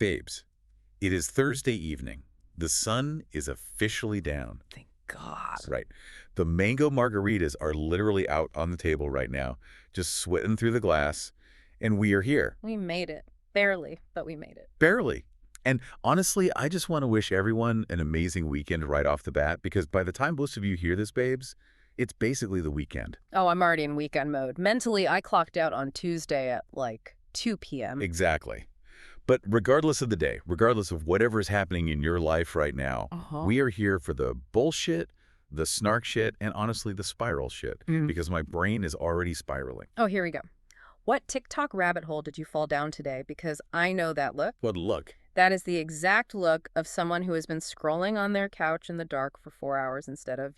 Babes, it is Thursday evening. The sun is officially down. Thank God. That's right. The mango margaritas are literally out on the table right now, just sweating through the glass, and we are here. We made it. Barely, but we made it. Barely. And honestly, I just want to wish everyone an amazing weekend right off the bat, because by the time most of you hear this, babes, it's basically the weekend. Oh, I'm already in weekend mode. Mentally, I clocked out on Tuesday at like 2 p.m. Exactly. But regardless of the day, regardless of whatever is happening in your life right now, we are here for the bullshit, the snark shit, and honestly, the spiral shit, because my brain is already spiraling. Oh, here we go. What TikTok rabbit hole did you fall down today? Because I know that look. What look? That is the exact look of someone who has been scrolling on their couch in the dark for 4 hours instead of,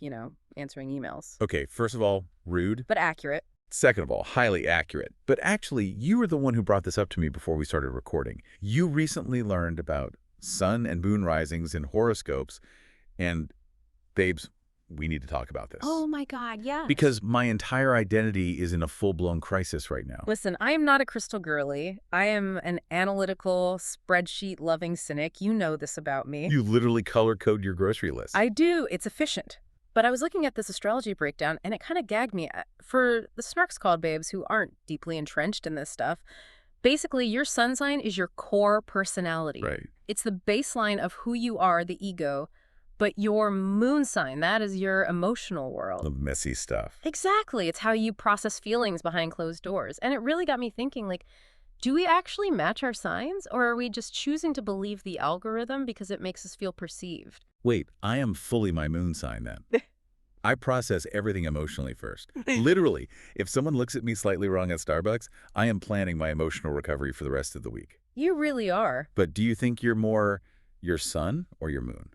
answering emails. Okay, first of all, rude. But accurate. Second of all, highly accurate. But actually, you were the one who brought this up to me before we started recording. You recently learned about sun and moon risings and horoscopes, and babes, we need to talk about this. Oh my God, yeah. Because my entire identity is in a full-blown crisis right now. Listen, I am not a crystal girly. I am an analytical, spreadsheet-loving cynic. You know this about me. You literally color code your grocery list. I do. It's efficient. But I was looking at this astrology breakdown, and it kind of gagged me. For the Snarks called babes who aren't deeply entrenched in this stuff, basically your sun sign is your core personality. Right. It's the baseline of who you are, the ego. But your moon sign, that is your emotional world. The messy stuff. Exactly. It's how you process feelings behind closed doors. And it really got me thinking, do we actually match our signs, or are we just choosing to believe the algorithm because it makes us feel perceived? Wait, I am fully my moon sign then. I process everything emotionally first. Literally, if someone looks at me slightly wrong at Starbucks, I am planning my emotional recovery for the rest of the week. You really are. But do you think you're more your sun or your moon?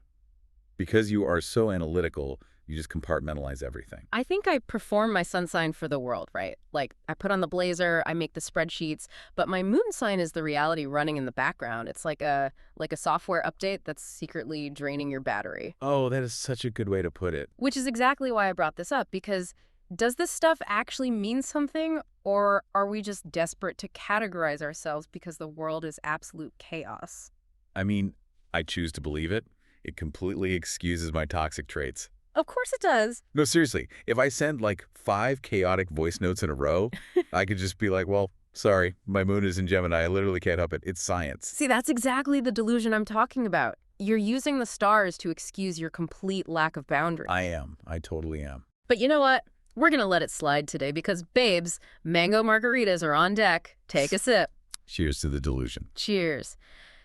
Because you are so analytical, you just compartmentalize everything. I think I perform my sun sign for the world, right? Like, I put on the blazer, I make the spreadsheets, but my moon sign is the reality running in the background. It's like a software update that's secretly draining your battery. Oh, that is such a good way to put it. Which is exactly why I brought this up, because does this stuff actually mean something, or are we just desperate to categorize ourselves because the world is absolute chaos? I mean, I choose to believe it. It completely excuses my toxic traits. Of course it does. No, seriously, if I send like 5 chaotic voice notes in a row, I could just be like, well, sorry, my moon is in Gemini. I literally can't help it. It's science. See, that's exactly the delusion I'm talking about. You're using the stars to excuse your complete lack of boundaries. I am. I totally am. But you know what? We're going to let it slide today because, babes, mango margaritas are on deck. Take a sip. Cheers to the delusion. Cheers.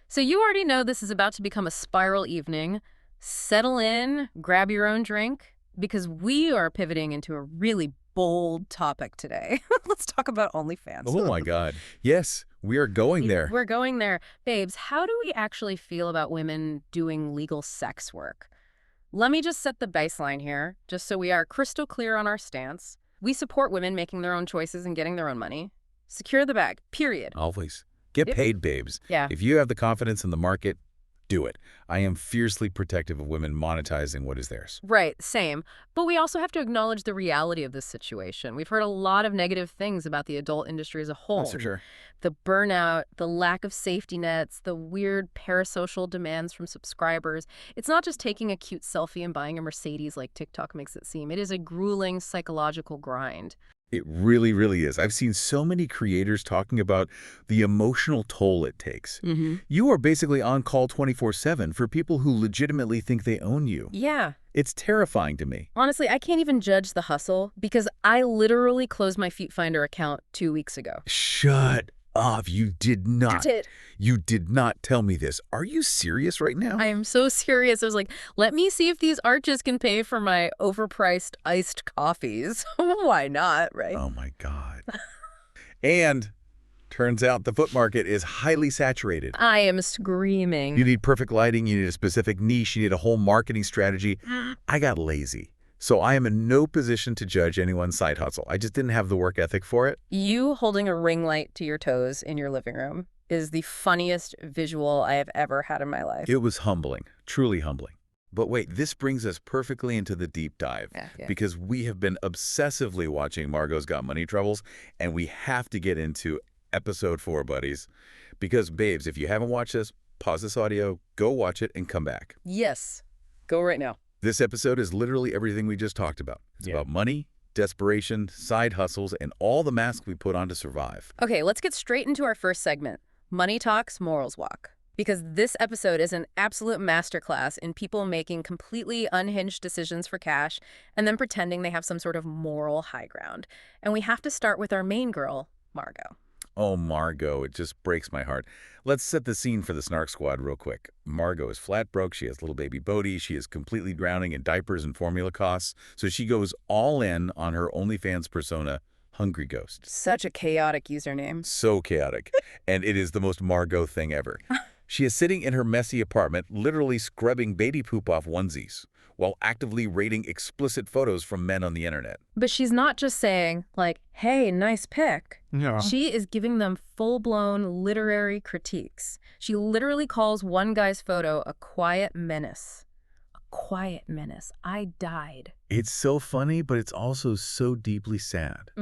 So you already know this is about to become a spiral evening. Settle in, grab your own drink, because we are pivoting into a really bold topic today. Let's talk about OnlyFans. Oh, my God. Yes, we are going there. We're going there. Babes, how do we actually feel about women doing legal sex work? Let me just set the baseline here, just so we are crystal clear on our stance. We support women making their own choices and getting their own money. Secure the bag, period. Always. Get paid, babes. Yeah. If you have the confidence in the market, do it. I am fiercely protective of women monetizing what is theirs. Right, same. But we also have to acknowledge the reality of this situation. We've heard a lot of negative things about the adult industry as a whole. That's for sure. The burnout, the lack of safety nets, the weird parasocial demands from subscribers. It's not just taking a cute selfie and buying a Mercedes like TikTok makes it seem. It is a grueling psychological grind. It really, really is. I've seen so many creators talking about the emotional toll it takes. You are basically on call 24/7 for people who legitimately think they own you. Yeah. It's terrifying to me. Honestly, I can't even judge the hustle because I literally closed my Feet Finder account 2 weeks ago. Shut up. You did not. That's it. You did not tell me this. Are you serious right now? I am so serious. I was like, let me see if these arches can pay for my overpriced iced coffees. Why not, right? Oh, my God. And turns out the foot market is highly saturated. I am screaming. You need perfect lighting. You need a specific niche. You need a whole marketing strategy. I got lazy. So I am in no position to judge anyone's side hustle. I just didn't have the work ethic for it. You holding a ring light to your toes in your living room is the funniest visual I have ever had in my life. It was humbling, truly humbling. But wait, this brings us perfectly into the deep dive, because we have been obsessively watching Margo's Got Money Troubles, and we have to get into episode 4, buddies. Because, babes, if you haven't watched this, pause this audio, go watch it, and come back. Yes. Go right now. This episode is literally everything we just talked about. It's about money, desperation, side hustles, and all the masks we put on to survive. Okay, let's get straight into our first segment, Money Talks, Morals Walk. Because this episode is an absolute masterclass in people making completely unhinged decisions for cash and then pretending they have some sort of moral high ground. And we have to start with our main girl, Margo. Oh, Margo, it just breaks my heart. Let's set the scene for the Snark Squad real quick. Margo is flat broke. She has little baby Bodhi. She is completely drowning in diapers and formula costs. So she goes all in on her OnlyFans persona, Hungry Ghost. Such a chaotic username. So chaotic. And it is the most Margo thing ever. She is sitting in her messy apartment, literally scrubbing baby poop off onesies, while actively rating explicit photos from men on the internet. But she's not just saying, like, hey, nice pic. Yeah. She is giving them full-blown literary critiques. She literally calls one guy's photo a quiet menace. A quiet menace. I died. It's so funny, but it's also so deeply sad.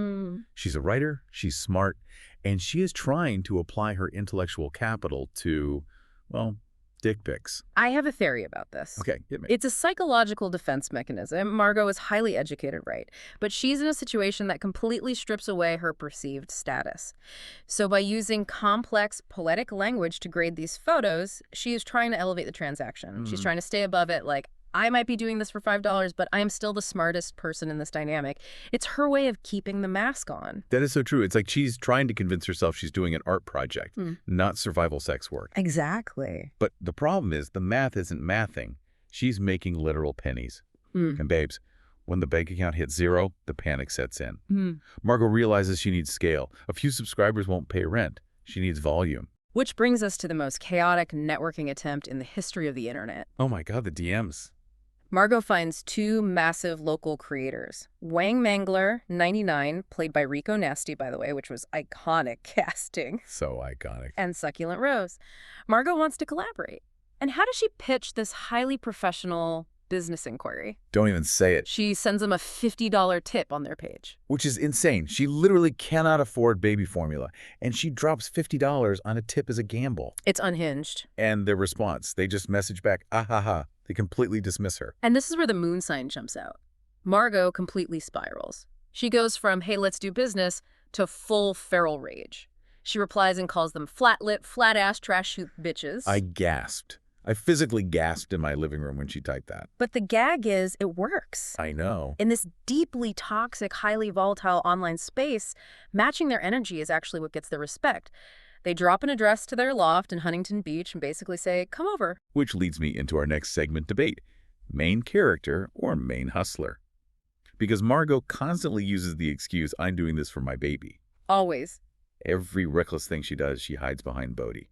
She's a writer, she's smart, and she is trying to apply her intellectual capital to, well, dick pics. I have a theory about this. Okay, hit me. It's a psychological defense mechanism. Margo is highly educated, right? But she's in a situation that completely strips away her perceived status. So by using complex, poetic language to grade these photos, she is trying to elevate the transaction. She's trying to stay above it, like, I might be doing this for $5, but I am still the smartest person in this dynamic. It's her way of keeping the mask on. That is so true. It's like she's trying to convince herself she's doing an art project, not survival sex work. Exactly. But the problem is the math isn't mathing. She's making literal pennies. And babes, when the bank account hits zero, the panic sets in. Margo realizes she needs scale. A few subscribers won't pay rent. She needs volume. Which brings us to the most chaotic networking attempt in the history of the internet. Oh my God, the DMs. Margo finds two massive local creators. Wang Mangler, 99, played by Rico Nasty, by the way, which was iconic casting. So iconic. And Succulent Rose. Margo wants to collaborate. And how does she pitch this highly professional business inquiry? Don't even say it. She sends them a $50 tip on their page. Which is insane. She literally cannot afford baby formula. And she drops $50 on a tip as a gamble. It's unhinged. And their response, they just message back, ah ha ha. They completely dismiss her. And this is where the moon sign jumps out. Margo completely spirals. She goes from, hey, let's do business, to full feral rage. She replies and calls them flat-lip, flat-ass, trash-shoot bitches. I gasped. I physically gasped in my living room when she typed that. But the gag is, it works. I know. In this deeply toxic, highly volatile online space, matching their energy is actually what gets their respect. They drop an address to their loft in Huntington Beach and basically say, come over. Which leads me into our next segment debate. Main character or main hustler? Because Margo constantly uses the excuse, I'm doing this for my baby. Always. Every reckless thing she does, she hides behind Bodhi.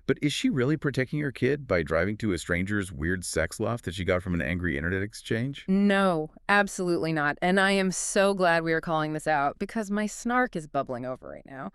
But is she really protecting her kid by driving to a stranger's weird sex loft that she got from an angry internet exchange? No, absolutely not. And I am so glad we are calling this out because my snark is bubbling over right now.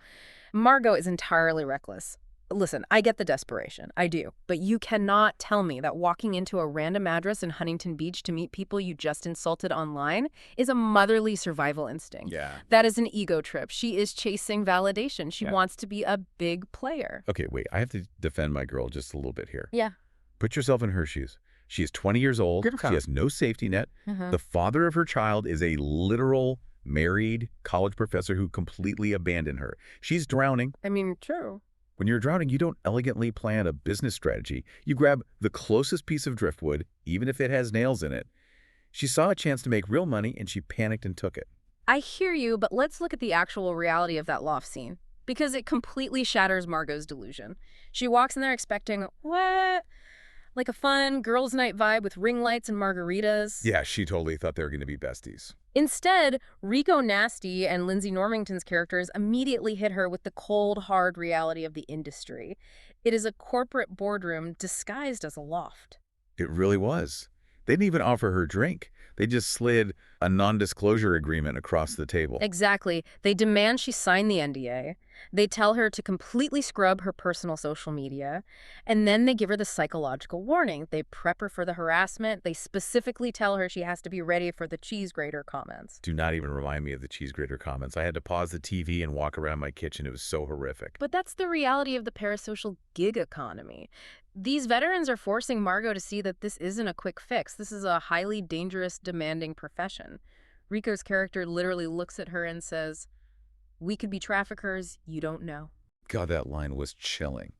Margo is entirely reckless. Listen, I get the desperation. I do. But you cannot tell me that walking into a random address in Huntington Beach to meet people you just insulted online is a motherly survival instinct. Yeah. That is an ego trip. She is chasing validation. She wants to be a big player. Okay, wait. I have to defend my girl just a little bit here. Yeah. Put yourself in her shoes. She is 20 years old. Give her She time. has no safety net. The father of her child is a literal married college professor who completely abandoned her. She's drowning. I mean, true. When you're drowning, you don't elegantly plan a business strategy. You grab the closest piece of driftwood, even if it has nails in it. She saw a chance to make real money, and she panicked and took it. I hear you, but let's look at the actual reality of that loft scene, because it completely shatters Margo's delusion. She walks in there expecting, what? Like a fun girls' night vibe with ring lights and margaritas. Yeah, she totally thought they were going to be besties. Instead, Rico Nasty and Lindsay Normington's characters immediately hit her with the cold, hard reality of the industry. It is a corporate boardroom disguised as a loft. It really was. They didn't even offer her drink. They just slid a non-disclosure agreement across the table. Exactly. They demand she sign the NDA. They tell her to completely scrub her personal social media. And then they give her the psychological warning. They prep her for the harassment. They specifically tell her she has to be ready for the cheese grater comments. Do not even remind me of the cheese grater comments. I had to pause the TV and walk around my kitchen. It was so horrific. But that's the reality of the parasocial gig economy. These veterans are forcing Margo to see that this isn't a quick fix. This is a highly dangerous, demanding profession. Rico's character literally looks at her and says, "We could be traffickers, you don't know." God, that line was chilling.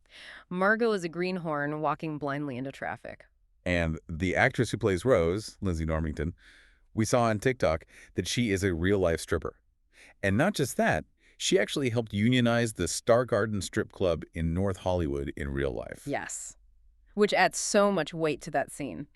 Margo is a greenhorn walking blindly into traffic. And the actress who plays Rose, Lindsay Normington, we saw on TikTok that she is a real-life stripper. And not just that, she actually helped unionize the Star Garden strip club in North Hollywood in real life. Yes. Which adds so much weight to that scene.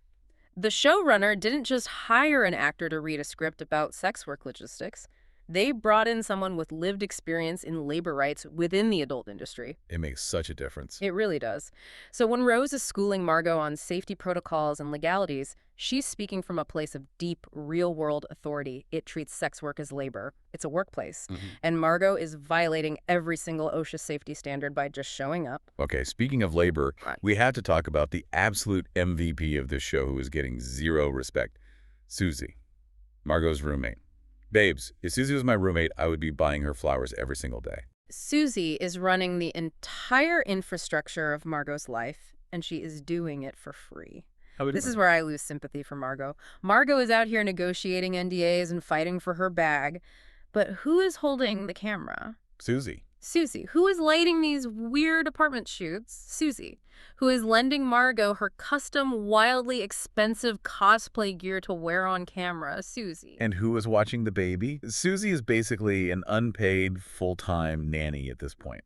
The showrunner didn't just hire an actor to read a script about sex work logistics. They brought in someone with lived experience in labor rights within the adult industry. It makes such a difference. It really does. So when Rose is schooling Margo on safety protocols and legalities, she's speaking from a place of deep, real-world authority. It treats sex work as labor. It's a workplace. And Margo is violating every single OSHA safety standard by just showing up. Okay, speaking of labor, Right. we have to talk about the absolute MVP of this show who is getting zero respect. Susie, Margo's roommate. Babes, if Susie was my roommate, I would be buying her flowers every single day. Susie is running the entire infrastructure of Margo's life, and she is doing it for free. This is where I lose sympathy for Margo. Margo is out here negotiating NDAs and fighting for her bag. But who is holding the camera? Susie. Susie. Who is lighting these weird apartment shoots? Susie. Who is lending Margo her custom, wildly expensive cosplay gear to wear on camera? Susie. And who is watching the baby? Susie is basically an unpaid, full-time nanny at this point.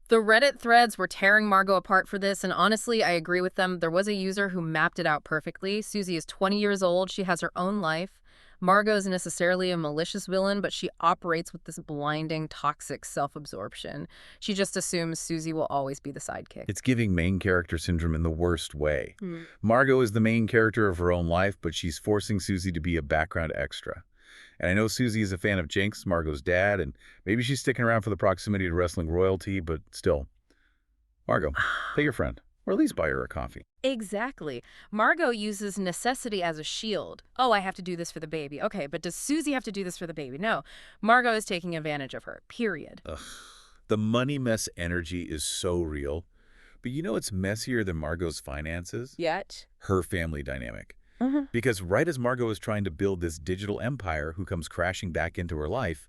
The Reddit threads were tearing Margo apart for this, and honestly, I agree with them. There was a user who mapped it out perfectly. Susie is 20 years old. She has her own life. Margo isn't necessarily a malicious villain, but she operates with this blinding, toxic self-absorption. She just assumes Susie will always be the sidekick. It's giving main character syndrome in the worst way. Margo is the main character of her own life, but she's forcing Susie to be a background extra. And I know Susie is a fan of Jinx, Margo's dad, and maybe she's sticking around for the proximity to wrestling royalty, but still. Margo, pay your friend, or at least buy her a coffee. Exactly. Margo uses necessity as a shield. Oh, I have to do this for the baby. Okay, but does Susie have to do this for the baby? No. Margo is taking advantage of her, period. Ugh. The money mess energy is so real. But you know what's messier than Margo's finances? Yet. Her family dynamic. Because right as Margo is trying to build this digital empire who comes crashing back into her life,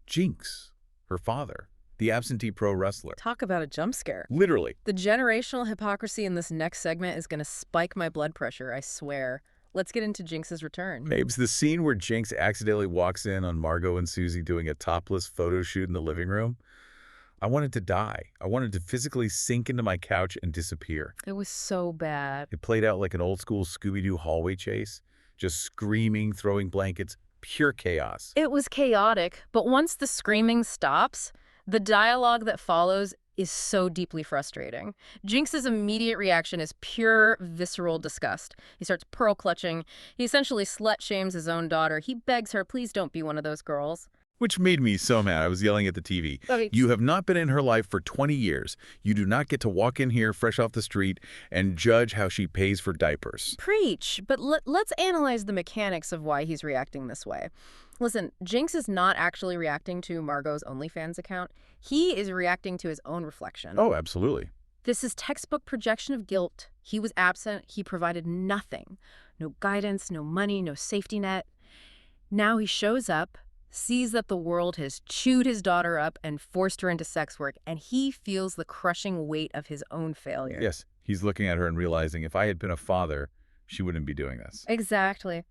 Jinx, her father, the absentee pro wrestler. Talk about a jump scare. Literally. The generational hypocrisy in this next segment is going to spike my blood pressure, I swear. Let's get into Jinx's return. Babes, the scene where Jinx accidentally walks in on Margo and Susie doing a topless photo shoot in the living room, I wanted to die. I wanted to physically sink into my couch and disappear. It was so bad. It played out like an old-school Scooby-Doo hallway chase, just screaming, throwing blankets, pure chaos. It was chaotic, but once the screaming stops, the dialogue that follows is so deeply frustrating. Jinx's immediate reaction is pure, visceral disgust. He starts pearl clutching. He essentially slut-shames his own daughter. He begs her, please don't be one of those girls. Which made me so mad. I was yelling at the TV. Okay. You have not been in her life for 20 years. You do not get to walk in here fresh off the street and judge how she pays for diapers. Preach, but let's analyze the mechanics of why he's reacting this way. Listen, Jinx is not actually reacting to Margo's OnlyFans account. He is reacting to his own reflection. Oh, absolutely. This is textbook projection of guilt. He was absent. He provided nothing. No guidance, no money, no safety net. Now he shows up, sees that the world has chewed his daughter up and forced her into sex work, and he feels the crushing weight of his own failure. Yes, he's looking at her and realizing if I had been a father, she wouldn't be doing this. Exactly.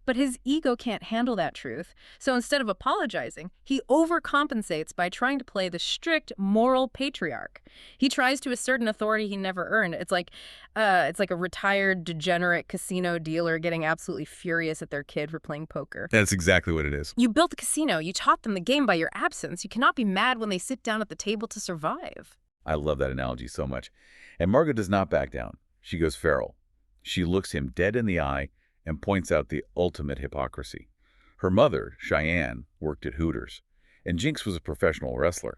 But his ego can't handle that truth. So instead of apologizing, he overcompensates by trying to play the strict moral patriarch. He tries to assert an authority he never earned. It's like a retired, degenerate casino dealer getting absolutely furious at their kid for playing poker. That's exactly what it is. You built the casino. You taught them the game by your absence. You cannot be mad when they sit down at the table to survive. I love that analogy so much. And Margo does not back down. She goes feral. She looks him dead in the eye and points out the ultimate hypocrisy. Her mother, Cheyenne, worked at Hooters, and Jinx was a professional wrestler.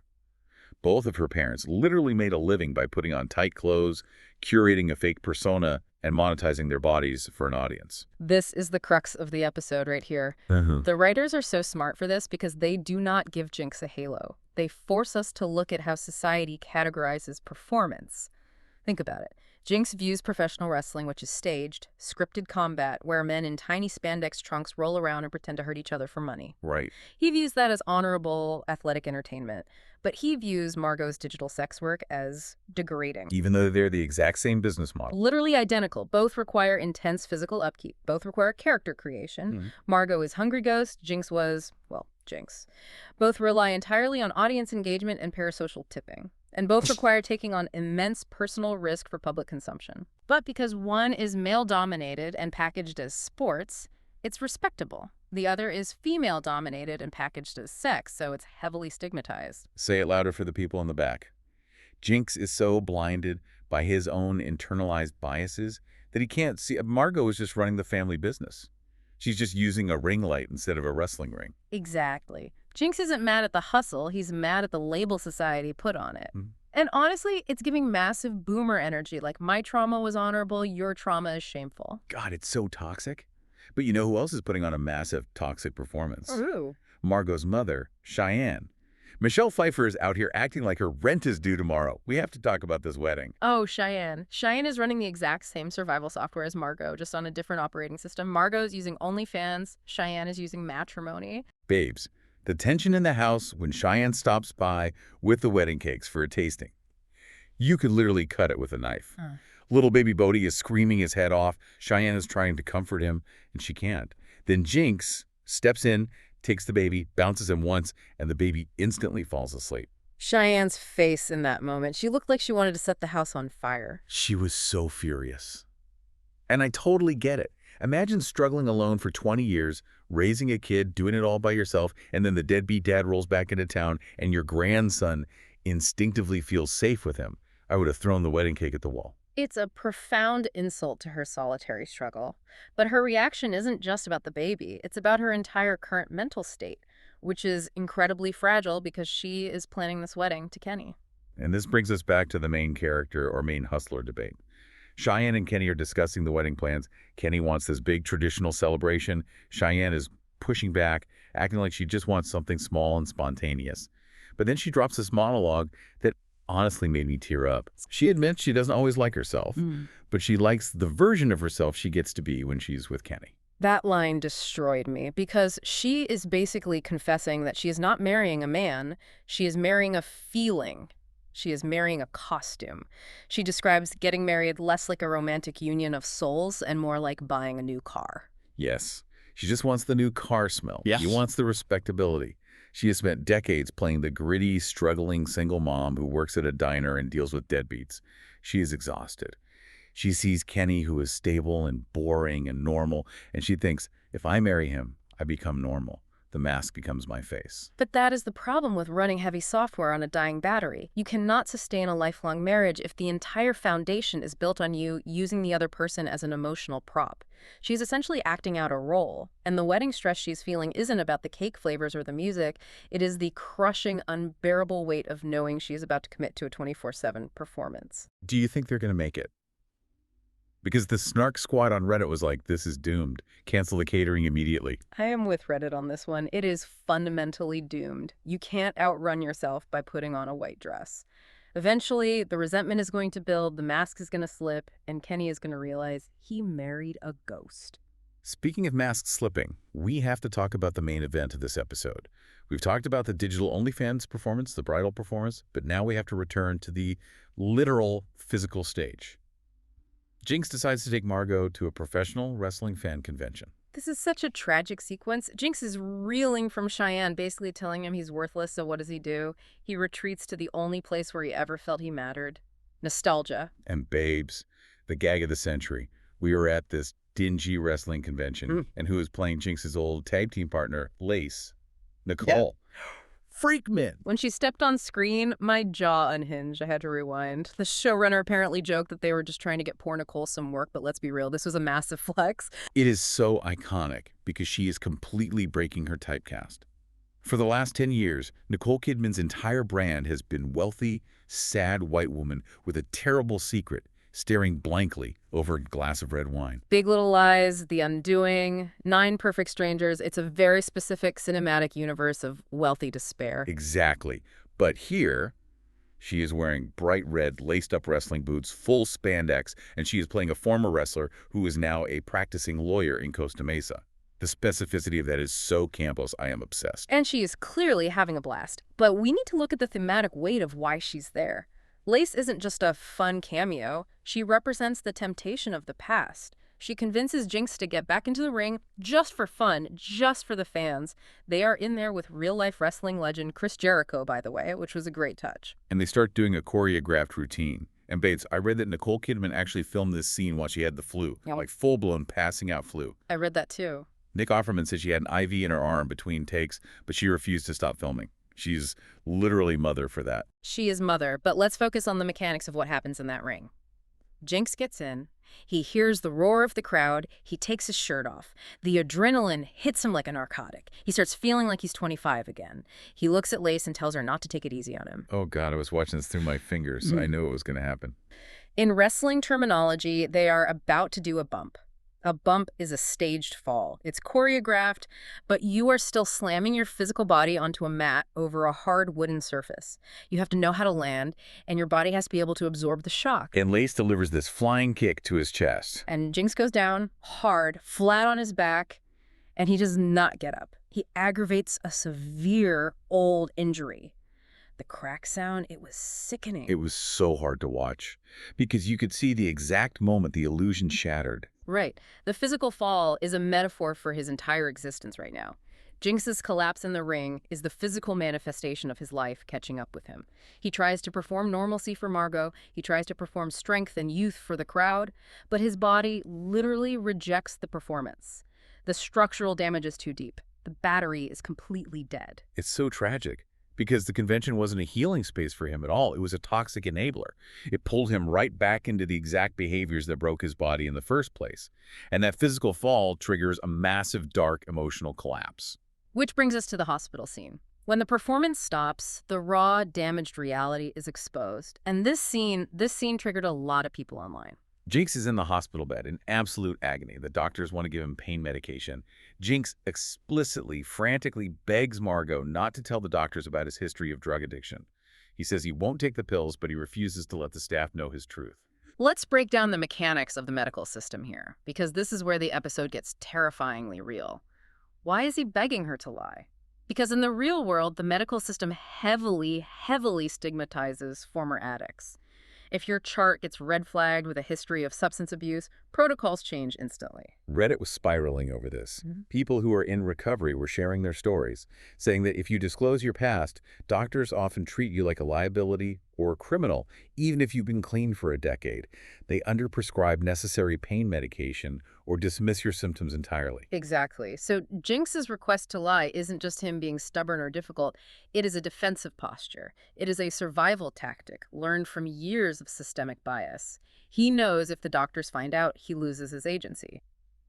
Both of her parents literally made a living by putting on tight clothes, curating a fake persona, and monetizing their bodies for an audience. This is the crux of the episode right here. The writers are so smart for this because they do not give Jinx a halo. They force us to look at how society categorizes performance. Think about it. Jinx views professional wrestling, which is staged, scripted combat, where men in tiny spandex trunks roll around and pretend to hurt each other for money. Right. He views that as honorable, athletic entertainment. But he views Margo's digital sex work as degrading. Even though they're the exact same business model. Literally identical. Both require intense physical upkeep. Both require character creation. Margo is Hungry Ghost. Jinx was, well, Jinx. Both rely entirely on audience engagement and parasocial tipping. And both require taking on immense personal risk for public consumption. But because one is male-dominated and packaged as sports, it's respectable. The other is female-dominated and packaged as sex, so it's heavily stigmatized. Say it louder for the people in the back. Jinx is so blinded by his own internalized biases that he can't see. Margo is just running the family business. She's just using a ring light instead of a wrestling ring. Exactly. Jinx isn't mad at the hustle, he's mad at the label society put on it. And honestly, it's giving massive boomer energy, like my trauma was honorable, your trauma is shameful. God, it's so toxic. But you know who else is putting on a massive toxic performance? Who? Margo's mother, Cheyenne. Michelle Pfeiffer is out here acting like her rent is due tomorrow. We have to talk about this wedding. Oh, Cheyenne. Cheyenne is running the exact same survival software as Margo, just on a different operating system. Margo's using OnlyFans. Cheyenne is using matrimony. Babes, the tension in the house when Cheyenne stops by with the wedding cakes for a tasting. You could literally cut it with a knife. Little baby Bodhi is screaming his head off. Cheyenne is trying to comfort him, and she can't. Then Jinx steps in, takes the baby, bounces him once, and the baby instantly falls asleep. Cheyenne's face in that moment. She looked like she wanted to set the house on fire. She was so furious. And I totally get it. Imagine struggling alone for 20 years, raising a kid, doing it all by yourself, and then the deadbeat dad rolls back into town, and your grandson instinctively feels safe with him. I would have thrown the wedding cake at the wall. It's a profound insult to her solitary struggle. But her reaction isn't just about the baby. It's about her entire current mental state, which is incredibly fragile because she is planning this wedding to Kenny. And this brings us back to the main character or main hustler debate. Cheyenne and Kenny are discussing the wedding plans. Kenny wants this big traditional celebration. Cheyenne is pushing back, acting like she just wants something small and spontaneous. But then she drops this monologue that honestly made me tear up. She admits she doesn't always like herself, but she likes the version of herself she gets to be when she's with Kenny. That line destroyed me because she is basically confessing that she is not marrying a man, she is marrying a feeling. She is marrying a costume. She describes getting married less like a romantic union of souls and more like buying a new car. Yes, she just wants the new car smell. Yes. She wants the respectability. She has spent decades playing the gritty, struggling single mom who works at a diner and deals with deadbeats. She is exhausted. She sees Kenny, who is stable and boring and normal, and she thinks, if I marry him, I become normal. The mask becomes my face. But that is the problem with running heavy software on a dying battery. You cannot sustain a lifelong marriage if the entire foundation is built on you using the other person as an emotional prop. She's essentially acting out a role, and the wedding stress she's feeling isn't about the cake flavors or the music. It is the crushing, unbearable weight of knowing she is about to commit to a 24/7 performance. Do you think they're going to make it? Because the Snark squad on Reddit was like, this is doomed. Cancel the catering immediately. I am with Reddit on this one. It is fundamentally doomed. You can't outrun yourself by putting on a white dress. Eventually, the resentment is going to build, the mask is going to slip, and Kenny is going to realize he married a ghost. Speaking of masks slipping, we have to talk about the main event of this episode. We've talked about the digital OnlyFans performance, the bridal performance, but now we have to return to the literal physical stage. Jinx decides to take Margo to a professional wrestling fan convention. This is such a tragic sequence. Jinx is reeling from Cheyenne, basically telling him he's worthless, so what does he do? He retreats to the only place where he ever felt he mattered. Nostalgia. And babes, the gag of the century. We were at this dingy wrestling convention, and who was playing Jinx's old tag team partner, Lace? Nicole. freak men. When she stepped on screen, my jaw unhinged. I had to rewind. The showrunner apparently joked that they were just trying to get poor Nicole some work, but let's be real, this was a massive flex. It is so iconic because she is completely breaking her typecast. For the last 10 years, Nicole Kidman's entire brand has been wealthy, sad white woman with a terrible secret, staring blankly over a glass of red wine. Big Little Lies, The Undoing, Nine Perfect Strangers. It's a very specific cinematic universe of wealthy despair. Exactly. But here, she is wearing bright red, laced-up wrestling boots, full spandex, and she is playing a former wrestler who is now a practicing lawyer in Costa Mesa. The specificity of that is so Campos, I am obsessed. And she is clearly having a blast. But we need to look at the thematic weight of why she's there. Lace isn't just a fun cameo. She represents the temptation of the past. She convinces Jinx to get back into the ring just for fun, just for the fans. They are in there with real-life wrestling legend Chris Jericho, by the way, which was a great touch. And they start doing a choreographed routine. And Bates, I read that Nicole Kidman actually filmed this scene while she had the flu, like full-blown passing out flu. I read that too. Nick Offerman said she had an IV in her arm between takes, but she refused to stop filming. She's literally mother for that. She is mother, but let's focus on the mechanics of what happens in that ring. Jinx gets in. He hears the roar of the crowd. He takes his shirt off. The adrenaline hits him like a narcotic. He starts feeling like he's 25 again. He looks at Lace and tells her not to take it easy on him. Oh, God, I was watching this through my fingers. I knew it was going to happen. In wrestling terminology, they are about to do a bump. A bump is a staged fall. It's choreographed, but you are still slamming your physical body onto a mat over a hard wooden surface. You have to know how to land, and your body has to be able to absorb the shock. And Lace delivers this flying kick to his chest. And Jinx goes down, hard, flat on his back, and he does not get up. He aggravates a severe old injury. The crack sound, it was sickening. It was so hard to watch because you could see the exact moment the illusion shattered. Right. The physical fall is a metaphor for his entire existence right now. Jinx's collapse in the ring is the physical manifestation of his life catching up with him. He tries to perform normalcy for Margo. He tries to perform strength and youth for the crowd, but his body literally rejects the performance. The structural damage is too deep. The battery is completely dead. It's so tragic. Because the convention wasn't a healing space for him at all. It was a toxic enabler. It pulled him right back into the exact behaviors that broke his body in the first place. And that physical fall triggers a massive, dark, emotional collapse. Which brings us to the hospital scene. When the performance stops, the raw, damaged reality is exposed. And this scene triggered a lot of people online. Jinx is in the hospital bed in absolute agony. The doctors want to give him pain medication. Jinx explicitly, frantically begs Margo not to tell the doctors about his history of drug addiction. He says he won't take the pills, but he refuses to let the staff know his truth. Let's break down the mechanics of the medical system here, because this is where the episode gets terrifyingly real. Why is he begging her to lie? Because in the real world, the medical system heavily stigmatizes former addicts. If your chart gets red flagged with a history of substance abuse, protocols change instantly. Reddit was spiraling over this. People who are in recovery were sharing their stories, saying that if you disclose your past, doctors often treat you like a liability or a criminal, even if you've been clean for a decade. They underprescribe necessary pain medication or dismiss your symptoms entirely. Exactly. So Jinx's request to lie isn't just him being stubborn or difficult. It is a defensive posture. It is a survival tactic learned from years of systemic bias. He knows if the doctors find out, he loses his agency.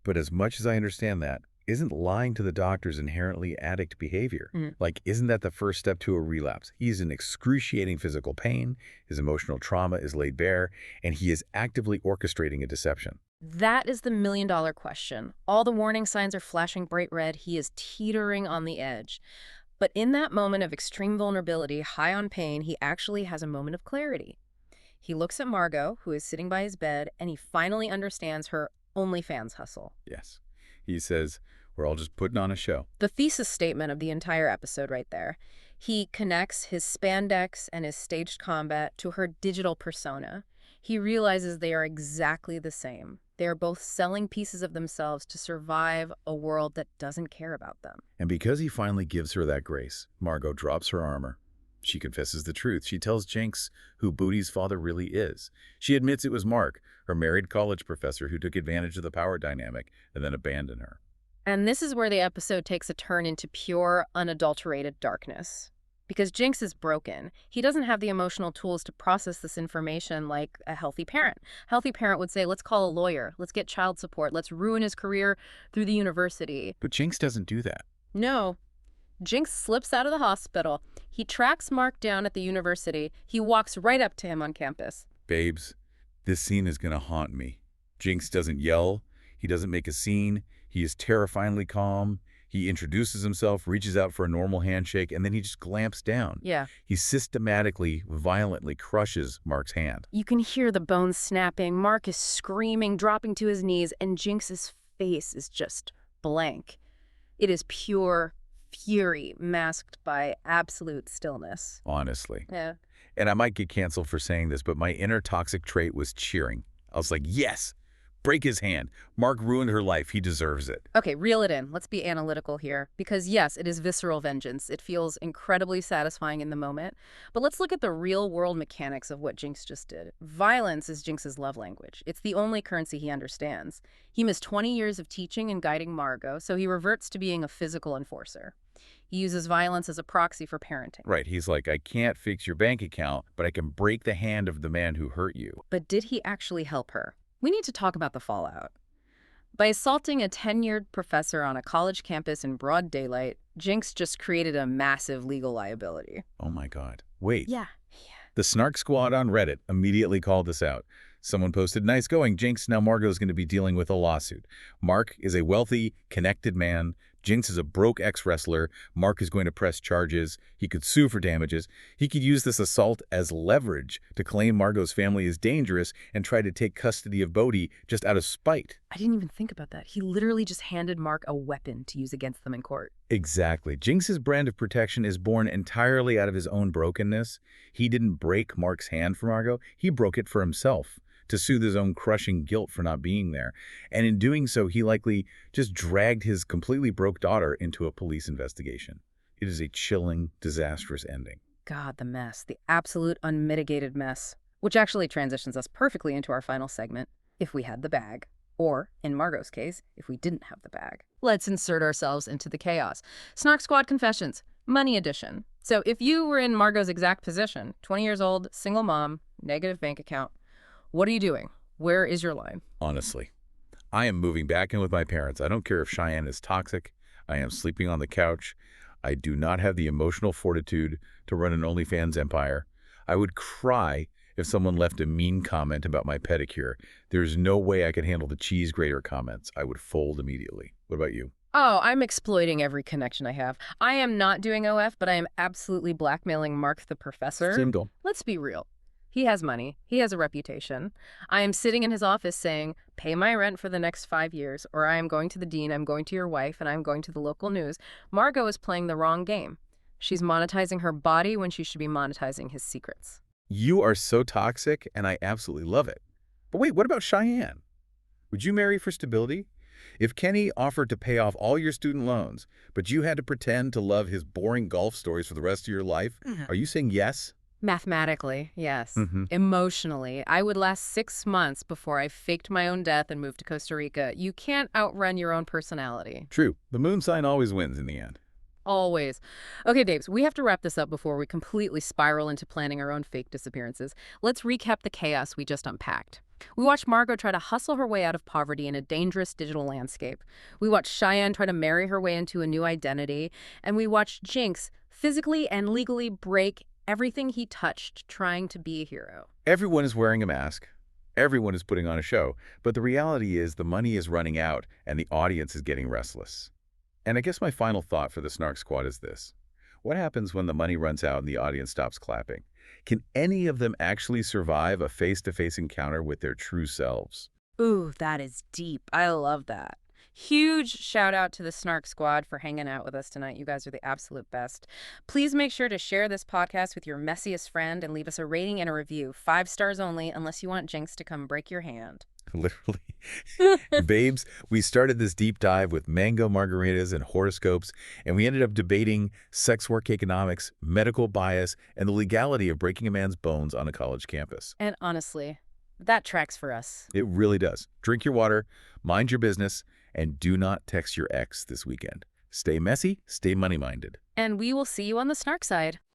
But as much as I understand that, isn't lying to the doctors inherently addict behavior? Like, isn't that the first step to a relapse? He's in excruciating physical pain, his emotional trauma is laid bare, and he is actively orchestrating a deception. That is the million-dollar question. All the warning signs are flashing bright red. He is teetering on the edge. But in that moment of extreme vulnerability, high on pain, he actually has a moment of clarity. He looks at Margo, who is sitting by his bed, and he finally understands her OnlyFans hustle. Yes. He says, we're all just putting on a show. The thesis statement of the entire episode right there. He connects his spandex and his staged combat to her digital persona. He realizes they are exactly the same. They are both selling pieces of themselves to survive a world that doesn't care about them. And because he finally gives her that grace, Margo drops her armor. She confesses the truth. She tells Jinx who Booty's father really is. She admits it was Mark, her married college professor, who took advantage of the power dynamic and then abandoned her. And this is where the episode takes a turn into pure, unadulterated darkness. Because Jinx is broken. He doesn't have the emotional tools to process this information like a healthy parent. A healthy parent would say, let's call a lawyer, let's get child support, let's ruin his career through the university. But Jinx doesn't do that. No. Jinx slips out of the hospital. He tracks Mark down at the university. He walks right up to him on campus. Babes, this scene is going to haunt me. Jinx doesn't yell. He doesn't make a scene. He is terrifyingly calm. He introduces himself, reaches out for a normal handshake, and then he just glamps down. Yeah. He systematically, violently crushes Mark's hand. You can hear the bones snapping. Mark is screaming, dropping to his knees, and Jinx's face is just blank. It is pure fury masked by absolute stillness. Honestly. Yeah. And I might get canceled for saying this, but my inner toxic trait was cheering. I was like, yes, break his hand. Mark ruined her life. He deserves it. Okay, reel it in. Let's be analytical here. Because yes, it is visceral vengeance. It feels incredibly satisfying in the moment. But let's look at the real-world mechanics of what Jinx just did. Violence is Jinx's love language. It's the only currency he understands. He missed 20 years of teaching and guiding Margo, so he reverts to being a physical enforcer. He uses violence as a proxy for parenting. Right. He's like, I can't fix your bank account, but I can break the hand of the man who hurt you. But did he actually help her? We need to talk about the fallout. By assaulting a tenured professor on a college campus in broad daylight, Jinx just created a massive legal liability. Oh my God. Wait. Yeah. The Snark squad on Reddit immediately called this out. Someone posted, nice going, Jinx. Now Margo's going to be dealing with a lawsuit. Mark is a wealthy, connected man. Jinx is a broke ex-wrestler. Mark is going to press charges. He could sue for damages. He could use this assault as leverage to claim Margo's family is dangerous and try to take custody of Bodhi just out of spite. I didn't even think about that. He literally just handed Mark a weapon to use against them in court. Exactly. Jinx's brand of protection is born entirely out of his own brokenness. He didn't break Mark's hand for Margo. He broke it for himself, to soothe his own crushing guilt for not being there. And in doing so, he likely just dragged his completely broke daughter into a police investigation. It is a chilling, disastrous ending. God, the mess. The absolute unmitigated mess. Which actually transitions us perfectly into our final segment, if we had the bag. Or, in Margo's case, if we didn't have the bag. Let's insert ourselves into the chaos. Snark Squad Confessions, Money Edition. So if you were in Margo's exact position, 20 years old, single mom, negative bank account, what are you doing? Where is your line? Honestly, I am moving back in with my parents. I don't care if Cheyenne is toxic. I am sleeping on the couch. I do not have the emotional fortitude to run an OnlyFans empire. I would cry if someone left a mean comment about my pedicure. There's no way I could handle the cheese grater comments. I would fold immediately. What about you? Oh, I'm exploiting every connection I have. I am not doing OF, but I am absolutely blackmailing Mark the professor. Same goal. Let's be real. He has money. He has a reputation. I am sitting in his office saying, pay my rent for the next 5 years, or I am going to the dean, I'm going to your wife, and I'm going to the local news. Margo is playing the wrong game. She's monetizing her body when she should be monetizing his secrets. You are so toxic, and I absolutely love it. But wait, what about Cheyenne? Would you marry for stability? If Kenny offered to pay off all your student loans, but you had to pretend to love his boring golf stories for the rest of your life, are you saying yes? Mathematically, yes. Emotionally, I would last 6 months before I faked my own death and moved to Costa Rica. You can't outrun your own personality. True. The moon sign always wins in the end. Always. Okay, Dabes, we have to wrap this up before we completely spiral into planning our own fake disappearances. Let's recap the chaos we just unpacked. We watched Margo try to hustle her way out of poverty in a dangerous digital landscape. We watched Cheyenne try to marry her way into a new identity. And we watched Jinx physically and legally break everything he touched trying to be a hero. Everyone is wearing a mask. Everyone is putting on a show. But the reality is the money is running out and the audience is getting restless. And I guess my final thought for the Snark Squad is this. What happens when the money runs out and the audience stops clapping? Can any of them actually survive a face-to-face encounter with their true selves? Ooh, that is deep. I love that. Huge shout out to the Snark Squad for hanging out with us tonight. You guys are the absolute best. Please make sure to share this podcast with your messiest friend and leave us a rating and a review. 5 stars only, unless you want Jinx to come break your hand. Literally. Babes, we started this deep dive with mango margaritas and horoscopes, and we ended up debating sex work economics, medical bias, and the legality of breaking a man's bones on a college campus. And honestly, that tracks for us. It really does. Drink your water, mind your business, and do not text your ex this weekend. Stay messy, stay money-minded. And we will see you on the Snark side.